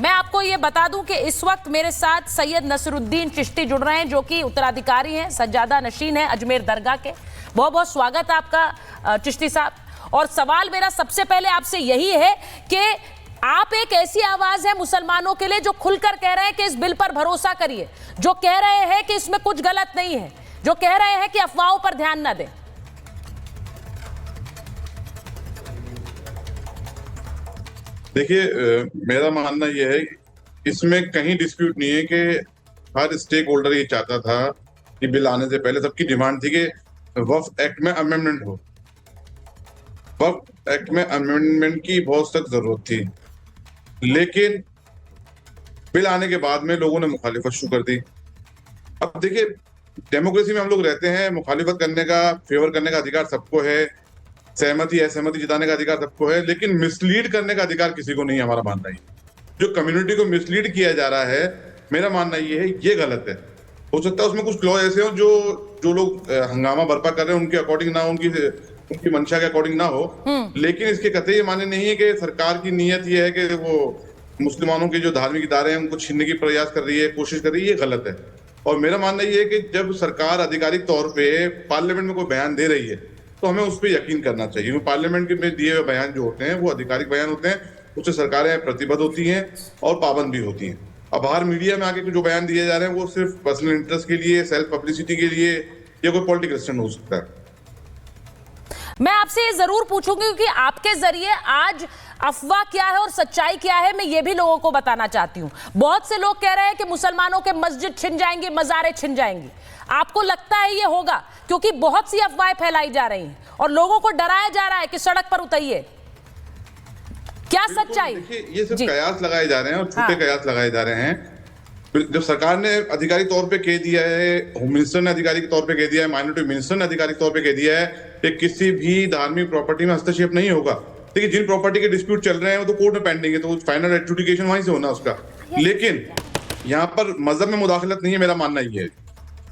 मैं आपको ये बता दूं कि इस वक्त मेरे साथ सैयद नसरुद्दीन चिश्ती जुड़ रहे हैं, जो कि उत्तराधिकारी हैं, सज्जादा नशीन है अजमेर दरगाह के। बहुत बहुत स्वागत आपका चिश्ती साहब। और सवाल मेरा सबसे पहले आपसे यही है कि आप एक ऐसी आवाज है मुसलमानों के लिए जो खुलकर कह रहे हैं कि इस बिल पर भरोसा करिए, जो कह रहे हैं कि इसमें कुछ गलत नहीं है, जो कह रहे हैं कि अफवाहों पर ध्यान न दें। देखिए, मेरा मानना यह है, इसमें कहीं डिस्प्यूट नहीं है कि हर स्टेक होल्डर ये चाहता था कि बिल आने से पहले सबकी डिमांड थी कि वक्फ एक्ट में अमेंडमेंट हो। वक्फ एक्ट में अमेंडमेंट की बहुत सख्त जरूरत थी, लेकिन बिल आने के बाद में लोगों ने मुखालिफत शुरू कर दी। अब देखिए, डेमोक्रेसी में हम लोग रहते हैं, मुखालिफत करने का, फेवर करने का अधिकार सबको है, सहमति असहमति जिताने का अधिकार सबको है, लेकिन मिसलीड करने का अधिकार किसी को नहीं है। हमारा मानना है जो कम्युनिटी को मिसलीड किया जा रहा है, मेरा मानना ये है ये गलत है। हो सकता है उसमें कुछ लॉ ऐसे हो जो लोग हंगामा बर्पा कर रहे हैं उनके अकॉर्डिंग ना हो, उनकी मंशा के अकॉर्डिंग ना हो, लेकिन इसके कतई ये माने नहीं है कि सरकार की नीयत ये है कि वो मुसलमानों के जो धार्मिक इदारे हैं उनको छीनने की प्रयास कर रही है, कोशिश कर रही है, ये गलत है। और मेरा मानना ये है कि जब सरकार आधिकारिक तौर पे पार्लियामेंट में कोई बयान दे रही है तो हमें उस पर यकीन करना चाहिए। पार्लियामेंट के में दिए हुए बयान जो होते हैं वो आधिकारिक बयान होते हैं, उससे सरकारें प्रतिबद्ध होती हैं और पाबंद भी होती हैं। अब बाहर मीडिया में आके जो बयान दिए जा रहे हैं वो सिर्फ पर्सनल इंटरेस्ट के लिए, सेल्फ पब्लिसिटी के लिए, या कोई पॉलिटिकल स्टंट हो सकता है। मैं आपसे ये जरूर पूछूंगी क्योंकि आपके जरिए आज अफवाह क्या है और सच्चाई क्या है मैं ये भी लोगों को बताना चाहती हूं। बहुत से लोग कह रहे हैं कि मुसलमानों के मस्जिद छिन जाएंगे, मज़ारें छिन जाएंगी। आपको लगता है ये होगा? क्योंकि बहुत सी अफवाहें फैलाई जा रही हैं और लोगों को डराया जा रहा है कि सड़क पर उतरिए। क्या सच्चाई? देखिए, ये सिर्फ कयास लगाए जा रहे हैं और झूठे कयास लगाए जा रहे हैं। जब सरकार ने आधिकारिक तौर पे कह दिया है, होम मिनिस्टर ने आधिकारिक तौर पे कह दिया है, माइनॉरिटी मिनिस्टर ने आधिकारिक तौर पे कह दिया है कि किसी भी धार्मिक प्रॉपर्टी में हस्तक्षेप नहीं होगा। देखिए, जिन प्रॉपर्टी के डिस्प्यूट चल रहे हैं वो तो कोर्ट में पेंडिंग है, तो फाइनल एडजुडिकेशन वहीं से होना उसका। लेकिन यहाँ पर मजहब में मुदाखलत नहीं है, मेरा मानना ये है।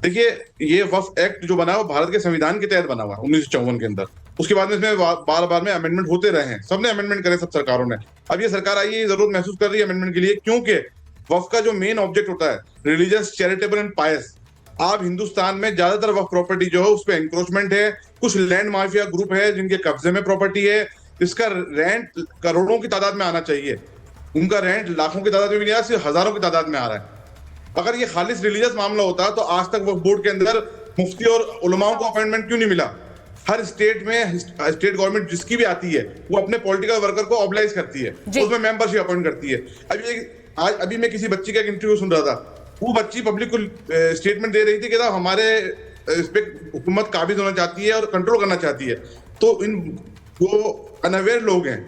देखिए, ये वक्फ एक्ट जो बना है वो भारत के संविधान के तहत बना हुआ है 1954 के अंदर। उसके बाद में इसमें बार बार में अमेंडमेंट होते रहे हैं, सबने अमेंडमेंट करे, सब सरकारों ने। अब ये सरकार आई है, जरूरत महसूस कर रही है अमेंडमेंट के लिए, क्योंकि वक्फ का जो मेन ऑब्जेक्ट होता है रिलीजियस, चैरिटेबल एंड पायस। आप हिंदुस्तान में ज्यादातर वक्फ प्रॉपर्टी जो है उस पर एंक्रोचमेंट है, कुछ लैंड माफिया ग्रुप है जिनके कब्जे में प्रॉपर्टी है। इसका रेंट करोड़ों की तादाद में आना चाहिए, उनका रेंट लाखों की तादाद में भी नहीं आ रहा, सिर्फ हजारों की तादाद में आ रहा है। अगर ये खालिस रिलीजियस मामला होता तो आज तक वक्फ बोर्ड के अंदर मुफ्ती और उलमाओं को अपॉइंटमेंट क्यों नहीं मिला? हर स्टेट में स्टेट गवर्नमेंट जिसकी भी आती है वो अपने पॉलिटिकल वर्कर को ऑब्लाइज करती है, उसमें मेंबरशिप अपॉइंट करती है। अभी मैं किसी बच्ची का इंटरव्यू सुन रहा था, वो बच्ची पब्लिक को स्टेटमेंट दे रही थी कि हमारे इस पे हुकूमत काबिज होना चाहती है और कंट्रोल करना चाहती है। तो वो अनअवेयर लोग हैं,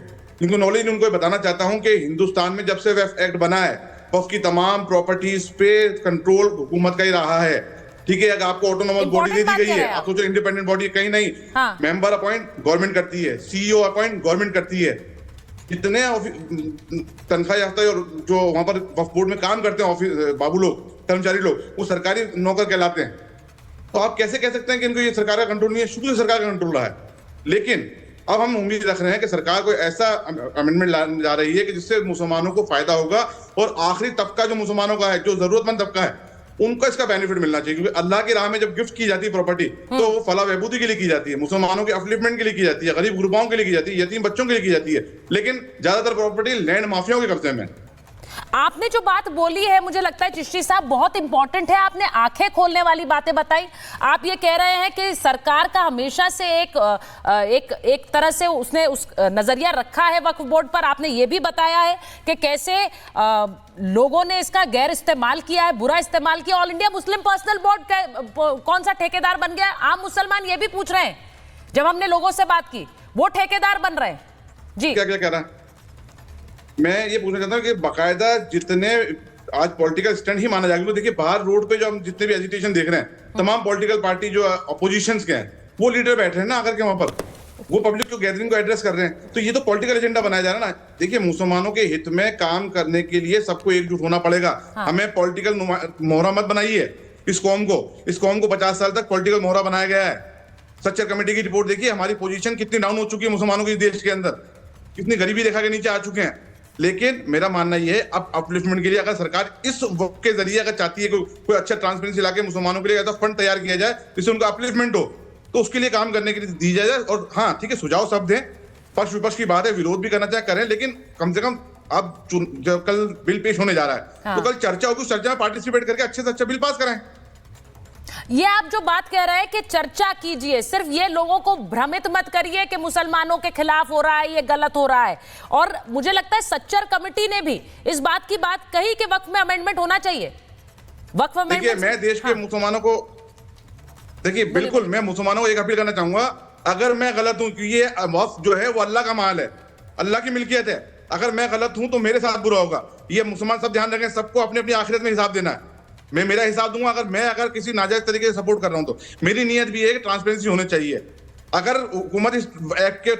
इनको नॉलेज, उनको बताना चाहता हूं कि हिंदुस्तान में जब से वक्फ एक्ट बना है वक्फ की तमाम प्रॉपर्टीज पे कंट्रोल हुकूमत का ही रहा है। ठीक है, अगर आपको ऑटोनोमस बॉडी दे दी गई है, आप सोचो इंडिपेंडेंट बॉडी कहीं नहीं। मेंबर अपॉइंट गवर्नमेंट करती है, सीईओ अपॉइंट गवर्नमेंट करती है। इतने तनख्वाह याफ्ता और जो वहां पर वक्फ बोर्ड में काम करते हैं ऑफिस बाबू लोग, कर्मचारी लोग, वो सरकारी नौकर कहलाते हैं। तो आप कैसे कह सकते हैं कि इनको ये सरकार का कंट्रोल नहीं है? शुरू से सरकार का कंट्रोल रहा है। लेकिन अब हम उम्मीद रख रहे हैं कि सरकार कोई ऐसा अमेंडमेंट लाने जा रही है कि जिससे मुसलमानों को फायदा होगा और आखिरी तबका जो मुसलमानों का है, जो जरूरतमंद तबका है, उनको इसका बेनिफिट मिलना चाहिए। क्योंकि अल्लाह की राह में जब गिफ्ट की जाती है प्रॉपर्टी तो वो फलाह बहबूदी के लिए की जाती है, मुसलमानों के अपलिफ्टमेंट के लिए की जाती है, गरीब गुरबाओं के लिए की जाती है, यतीम बच्चों के लिए की जाती है। लेकिन ज्यादातर प्रॉपर्टी लैंड माफियाओं के कब्जे में। आपने जो बात बोली है मुझे लगता है चिश्ती साहब बहुत इंपॉर्टेंट है। आपने आंखें खोलने वाली बातें बताई। आप ये कह रहे हैं कि सरकार का हमेशा से एक तरह से उसने उस नजरिया रखा है वक्फ बोर्ड पर। आपने ये भी बताया है कि कैसे लोगों ने इसका गैर इस्तेमाल किया है, बुरा इस्तेमाल किया। All India Muslim personal board कौन सा ठेकेदार बन गया? आम मुसलमान ये भी पूछ रहे हैं। जब हमने लोगों से बात की, वो ठेकेदार बन रहे हैं। जी, क्या कह रहा है? मैं ये पूछना चाहता हूँ कि बाकायदा जितने आज पॉलिटिकल स्टंट ही माना जाएगा। देखिए, बाहर रोड पे जो हम जितने भी एजिटेशन देख रहे हैं, तमाम पॉलिटिकल पार्टी जो अपोजिशन के हैं वो लीडर बैठ रहे हैं ना आकर के वहां पर, वो पब्लिक को गैदरिंग को एड्रेस कर रहे हैं। तो ये तो पॉलिटिकल एजेंडा बनाया जा रहा है ना। देखिए, मुसलमानों के हित में काम करने के लिए सबको एकजुट होना पड़ेगा। हमें पॉलिटिकल मोहरा मत बनाइए इस कौम को 50 साल तक पॉलिटिकल मोहरा बनाया गया है। सच्चर कमेटी की रिपोर्ट देखिए, हमारी पोजीशन कितनी डाउन हो चुकी है मुसलमानों के देश के अंदर, कितनी गरीबी रेखा के नीचे आ चुके हैं। लेकिन मेरा मानना यह है, अब अपलिफ्टमेंट के लिए अगर सरकार इस वक्त के जरिए अगर चाहती है कोई अच्छा ट्रांसपेरेंसी लाके मुसलमानों के लिए ऐसा फंड तैयार किया जाए जिससे उनका अपलिफ्टमेंट हो, तो उसके लिए काम करने के लिए दी जाए। और हाँ ठीक है, सुझाव सब दें, पक्ष विपक्ष की बात है, विरोध भी करना चाहे करें, लेकिन कम से कम अब जब कल बिल पेश होने जा रहा है, हाँ। तो कल चर्चा होगी, उस चर्चा में पार्टिसिपेट करके अच्छे से अच्छा बिल पास करें। ये आप जो बात कह रहे हैं कि चर्चा कीजिए, सिर्फ ये लोगों को भ्रमित मत करिए कि मुसलमानों के खिलाफ हो रहा है, ये गलत हो रहा है। और मुझे लगता है सच्चर कमेटी ने भी इस बात की बात कही कि वक्फ में अमेंडमेंट होना चाहिए। वक्फ देखिए, अमेंडमेंट, मैं देश के मुसलमानों को, देखिए बिल्कुल मैं मुसलमानों को एक अपील करना चाहूंगा, अगर मैं गलत हूं, क्योंकि ये वक्फ जो है वो अल्लाह का माल है, अल्लाह की मिल्कियत है, अगर मैं गलत हूं तो मेरे साथ बुरा होगा। ये मुसलमान सब ध्यान रखें, सबको अपनी अपनी आखिरत में हिसाब देना है। मैं मेरा हिसाब दूंगा, अगर किसी नाजायज तरीके से सपोर्ट कर रहा हूं तो मेरी नीयत भी है कि ट्रांसपेरेंसी होनी चाहिए। अगर हुकूमत इस एक्ट के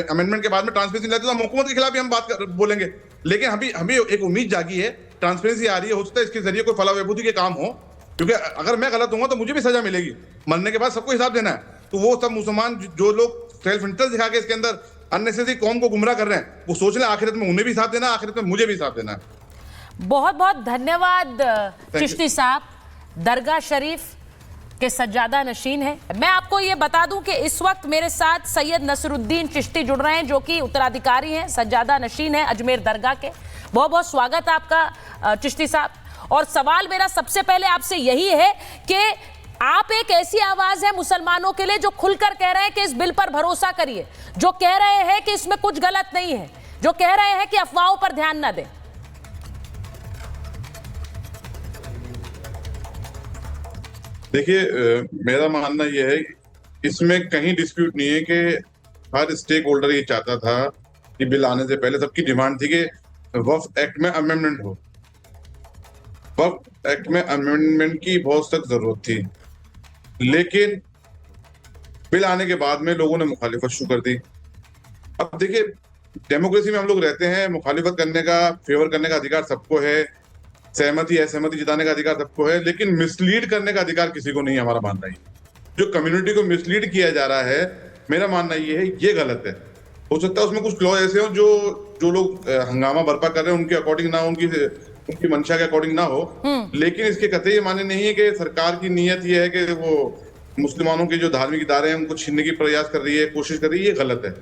अमेंडमेंट के बाद में ट्रांसपेरेंसी लाती है तो हुकूमत के खिलाफ भी हम बोलेंगे, लेकिन अभी एक उम्मीद जागी है, ट्रांसपेरेंसी आ रही है, हो सकता है इसके जरिए कोई फलाह बहबूदी के काम हो, क्योंकि अगर मैं गलत हूँ तो मुझे भी सजा मिलेगी, मरने के बाद सबको हिसाब देना है। तो वो सब मुसलमान जो लोग सेल्फ इंटरेस्ट दिखा के इसके अंदर अननेसेसरी कौम को गुमराह कर रहे हैं, वो सोच लें आखिरत में उन्हें भी हिसाब देना है, आखिरत में मुझे भी हिसाब देना है। बहुत बहुत धन्यवाद चिश्ती साहब। दरगाह शरीफ के सज्जादा नशीन है। मैं आपको ये बता दूं कि इस वक्त मेरे साथ सैयद नसरुद्दीन चिश्ती जुड़ रहे हैं, जो कि उत्तराधिकारी हैं, सज्जादा नशीन है अजमेर दरगाह के। बहुत बहुत स्वागत आपका चिश्ती साहब। और सवाल मेरा सबसे पहले आपसे यही है कि आप एक ऐसी आवाज है मुसलमानों के लिए जो खुलकर कह रहे हैं कि इस बिल पर भरोसा करिए, जो कह रहे हैं कि इसमें कुछ गलत नहीं है, जो कह रहे हैं कि अफवाहों पर ध्यान न दें। देखिए, मेरा मानना यह है, इसमें कहीं डिस्प्यूट नहीं है कि हर स्टेक होल्डर ये चाहता था कि बिल आने से पहले सबकी डिमांड थी कि वक्फ एक्ट में अमेंडमेंट हो। वक्फ एक्ट में अमेंडमेंट की बहुत सख्त जरूरत थी, लेकिन बिल आने के बाद में लोगों ने मुखालिफत शुरू कर दी। अब देखिए, डेमोक्रेसी में हम लोग रहते हैं, मुखालिफत करने का, फेवर करने का अधिकार सबको है, सहमति असहमति जिताने का अधिकार सबको है, लेकिन मिसलीड करने का अधिकार किसी को नहीं है। हमारा मानना है जो कम्युनिटी को मिसलीड किया जा रहा है, मेरा मानना ये है ये गलत है। हो सकता है उसमें कुछ क्लॉज ऐसे हो जो लोग हंगामा बर्पा कर रहे हैं उनके अकॉर्डिंग ना हो, उनकी मंशा के अकॉर्डिंग ना हो, लेकिन इसके कतई ये माने नहीं है कि सरकार की नीयत ये है कि वो मुसलमानों के जो धार्मिक इदारे हैं उनको छीनने की प्रयास कर रही है, कोशिश कर रही है, ये गलत है।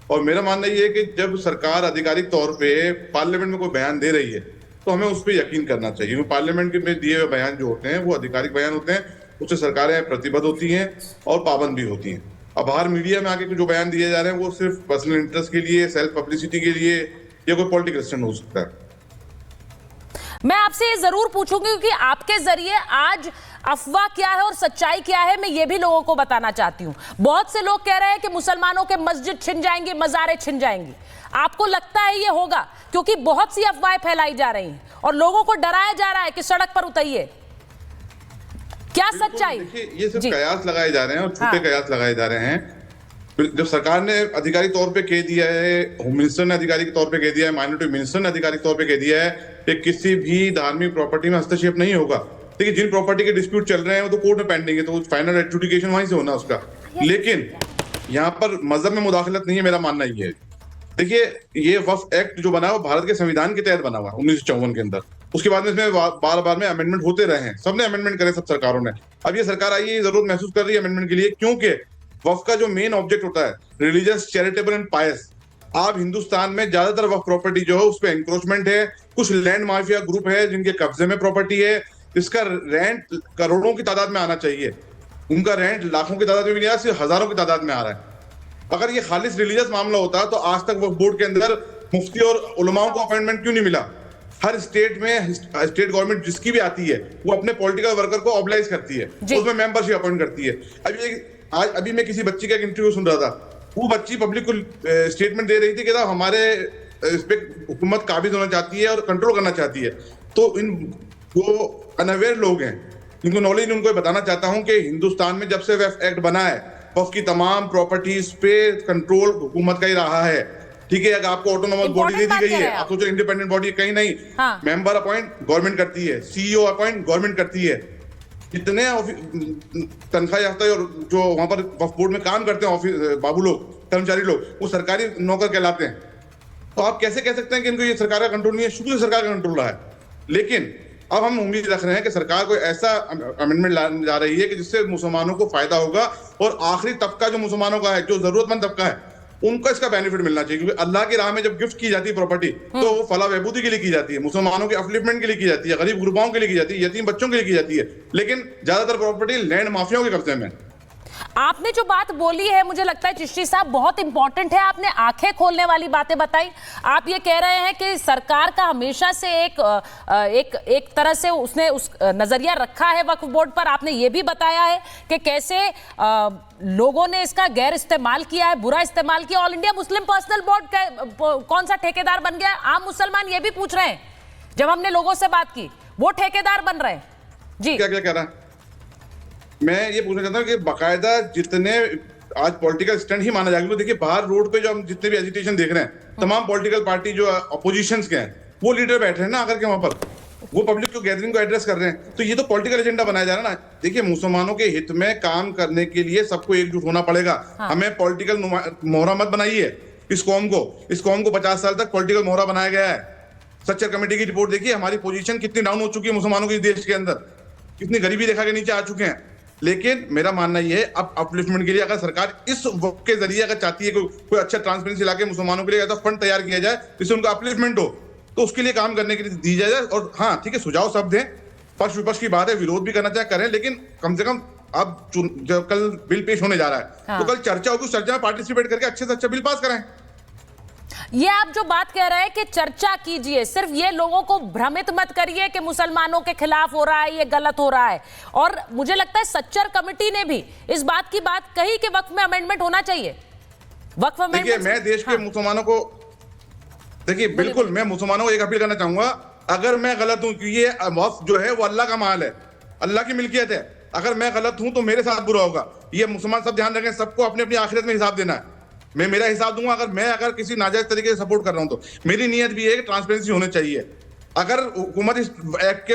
और मेरा मानना ये है कि जब सरकार आधिकारिक तौर पे पार्लियामेंट में कोई बयान दे रही है तो हमें उस पर यकीन करना चाहिए। पार्लियामेंट में दिए हुए बयान जो होते हैं वो आधिकारिक बयान होते हैं, उससे सरकारें प्रतिबद्ध होती हैं और पाबंद भी होती हैं। अब बाहर मीडिया में आके जो बयान दिए जा रहे हैं वो सिर्फ पर्सनल इंटरेस्ट के लिए, सेल्फ पब्लिसिटी के लिए, या कोई पॉलिटिकल स्टंट हो सकता है। मैं आपसे ये जरूर पूछूंगी क्योंकि आपके जरिए आज अफवाह क्या है और सच्चाई क्या है मैं ये भी लोगों को बताना चाहती हूं। बहुत से लोग कह रहे हैं कि मुसलमानों के मस्जिद छिन जाएंगी, मज़ारें छिन जाएंगी। आपको लगता है ये होगा? क्योंकि बहुत सी अफवाहें फैलाई जा रही हैं और लोगों को डराया जा रहा है कि सड़क पर उतरिए। क्या सच्चाई? देखिए, ये सिर्फ कयास लगाए जा रहे हैं और झूठे कयास लगाए जा रहे हैं। जब सरकार ने आधिकारिक तौर पे कह दिया है, होम मिनिस्टर ने आधिकारिक तौर पे कह दिया है, माइनॉरिटी मिनिस्टर ने आधिकारिक तौर पे कह दिया है कि किसी भी धार्मिक प्रॉपर्टी में हस्तक्षेप नहीं होगा। देखिए, जिन प्रॉपर्टी के डिस्प्यूट चल रहे हैं वो तो कोर्ट में पेंडिंग है, तो फाइनल एडजुडिकेशन वहीं से होना उसका। लेकिन यहाँ पर मजहब में मुदाखलत नहीं है, मेरा मानना ये है। देखिए, ये वक्फ एक्ट जो बना है वो भारत के संविधान के तहत बना हुआ है 1954 के अंदर। उसके बाद में इसमें बार में अमेंडमेंट होते रहे हैं, सबने अमेंडमेंट करे, सब सरकारों ने। अब ये सरकार आई है, जरूरत महसूस कर रही है अमेंडमेंट के लिए, क्योंकि वक्फ का जो मेन ऑब्जेक्ट होता है रिलीजियस, चैरिटेबल एंड पायस। आप हिंदुस्तान में ज्यादातर वक्फ प्रॉपर्टी जो है उस पर एंक्रोचमेंट है, कुछ लैंड माफिया ग्रुप है जिनके कब्जे में प्रॉपर्टी है, इसका रेंट करोड़ों की तादाद में आना चाहिए, उनका रेंट लाखों की तादाद में भी नहीं आ रहा, सिर्फ हजारों की तादाद में आ रहा है। अगर ये खालिस रिलीजियस मामला होता तो आज तक वक्फ बोर्ड के अंदर मुफ्ती और उलमाओं को अपॉइंटमेंट क्यों नहीं मिला? हर स्टेट में स्टेट गवर्नमेंट जिसकी भी आती है वो अपने पॉलिटिकल वर्कर को ऑब्लाइज करती है, उसमें मेंबरशिप अपॉइंट करती है। अभी मैं किसी बच्ची का एक इंटरव्यू सुन रहा था, वो बच्ची पब्लिक को स्टेटमेंट दे रही थी कि हमारे इस पे हुकूमत काबिज होना चाहती है और कंट्रोल करना चाहती है। तो वो अनअवेयर लोग हैं, इनको नॉलेज नहीं, उनको बताना चाहता हूं कि हिंदुस्तान में जब से वक्फ एक्ट बना है वक्फ की तमाम प्रॉपर्टीज पे कंट्रोल हुकूमत का ही रहा है। ठीक है, अगर आपको ऑटोनोमस बॉडी दे दी गई है, आप सोचो इंडिपेंडेंट बॉडी कहीं नहीं, मेंबर अपॉइंट गवर्नमेंट करती है, सीईओ अपॉइंट गवर्नमेंट करती है। इतने तनख्वाह याफ्ता और जो वहां पर वक्फ बोर्ड में काम करते हैं ऑफिस बाबू लोग, कर्मचारी लोग, वो सरकारी नौकर कहलाते हैं। तो आप कैसे कह सकते हैं कि इनको ये सरकार का कंट्रोल नहीं है? शुरू से सरकार का कंट्रोल रहा है। लेकिन अब हम उम्मीद रख रहे हैं कि सरकार कोई ऐसा अमेंडमेंट लाने जा रही है कि जिससे मुसलमानों को फायदा होगा और आखिरी तबका जो मुसलमानों का है, जो जरूरतमंद तबका है, उनको इसका बेनिफिट मिलना चाहिए। क्योंकि अल्लाह की राह में जब गिफ्ट की जाती है प्रॉपर्टी, तो वो फलाह बहबूदी के लिए की जाती है, मुसलमानों के अपलिफ्टमेंट के लिए की जाती है, गरीब गुरबाओं के लिए की जाती है, यतीम बच्चों के लिए की जाती है। लेकिन ज्यादातर प्रॉपर्टी लैंड माफियाओं के कब्जे में। आपने जो बात बोली है, मुझे लगता है चिश्ती साहब बहुत इंपॉर्टेंट है। आपने आंखें खोलने वाली बातें बताई। आप ये कह रहे हैं कि सरकार का हमेशा से एक तरह से उसने उस नजरिया रखा है वक्फ बोर्ड पर। आपने ये भी बताया है कि कैसे लोगों ने इसका गैर इस्तेमाल किया है, बुरा इस्तेमाल किया। All India Muslim personal board कौन सा ठेकेदार बन गया? आम मुसलमान ये भी पूछ रहे हैं। जब हमने लोगों से बात की, वो ठेकेदार बन रहे हैं। जी, क्या क्या कह रहा है? मैं ये पूछना चाहता हूँ कि बाकायदा जितने आज पॉलिटिकल स्टैंड ही माना जाएगा, देखिए बाहर रोड पे जो हम जितने भी एजिटेशन देख रहे हैं, तमाम पॉलिटिकल पार्टी जो अपोजिशन के हैं, वो लीडर बैठे हैं ना आकर के वहां पर, वो पब्लिक को गैदरिंग को एड्रेस कर रहे हैं। तो ये तो पॉलिटिकल एजेंडा बनाया जा रहा है ना। देखिए, मुसलमानों के हित में काम करने के लिए सबको एकजुट होना पड़ेगा। हमें पॉलिटिकल मोहरा मत बनाइए इस कौम को 50 साल तक पॉलिटिकल मोहरा बनाया गया है। सच्चर कमेटी की रिपोर्ट देखिए, हमारी पोजीशन कितनी डाउन हो चुकी है मुसलमानों के देश के अंदर, कितनी गरीबी रेखा के नीचे आ चुके हैं। लेकिन मेरा मानना यह है, अब अपलिफ्टमेंट के लिए अगर सरकार इस वक्त के जरिए अगर चाहती है कोई अच्छा ट्रांसपेरेंसी लाके मुसलमानों के लिए ऐसा फंड तैयार किया जाए जिससे उनका अपलिफ्टमेंट हो, तो उसके लिए काम करने के लिए दी जाए। और हाँ ठीक है, सुझाव सब दें, पक्ष विपक्ष की बात है, विरोध भी करना चाहे करें, लेकिन कम से कम अब जब कल बिल पेश होने जा रहा है, तो कल चर्चा होगी, उस चर्चा में पार्टिसिपेट करके अच्छे से अच्छा बिल पास कराएं। ये आप जो बात कह रहे हैं कि चर्चा कीजिए, सिर्फ ये लोगों को भ्रमित मत करिए कि मुसलमानों के खिलाफ हो रहा है, ये गलत हो रहा है। और मुझे लगता है सच्चर कमेटी ने भी इस बात की बात कही कि वक्फ में अमेंडमेंट होना चाहिए। वक्फ अमेंडमेंट, देखिए मैं देश के मुसलमानों को, देखिए बिल्कुल मैं मुसलमानों को एक अपील करना चाहूंगा, अगर मैं गलत हूं, क्योंकि ये वक्फ जो है वो अल्लाह का माल है, अल्लाह की मिल्कियत है, अगर मैं गलत हूं तो मेरे साथ बुरा होगा। ये मुसलमान सब ध्यान रखें, सबको अपनी अपनी आखिरत में हिसाब देना है। मैं मेरा हिसाब दूंगा, अगर किसी नाजायज तरीके से सपोर्ट कर रहा हूं तो मेरी नीयत भी है कि ट्रांसपेरेंसी होनी चाहिए। अगर हुकूमत इस एक्ट के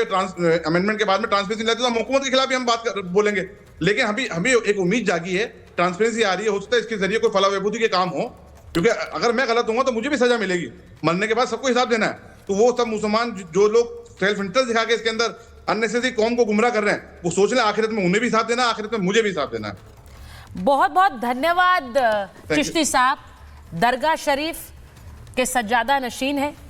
अमेंडमेंट के बाद में ट्रांसपेरेंसी लाती है तो हम हुकूमत के खिलाफ भी हम बोलेंगे। लेकिन हमें एक उम्मीद जागी है, ट्रांसपेरेंसी आ रही है, हो सकता है इसके जरिए कोई फलाह बहबूदी के काम हो, क्योंकि अगर मैं गलत हूँ तो मुझे भी सजा मिलेगी, मरने के बाद सबको हिसाब देना है। तो वो सब मुसलमान जो लोग सेल्फ इंटरेस्ट दिखा के इसके अंदर अननेसेसरी कौम को गुमराह कर रहे हैं, वो सोच लें आखिरत में उन्हें भी हिसाब देना है, आखिरत में मुझे भी हिसाब देना है। बहुत बहुत धन्यवाद चिश्ती साहब। दरगाह शरीफ के सज्जादा नशीन है।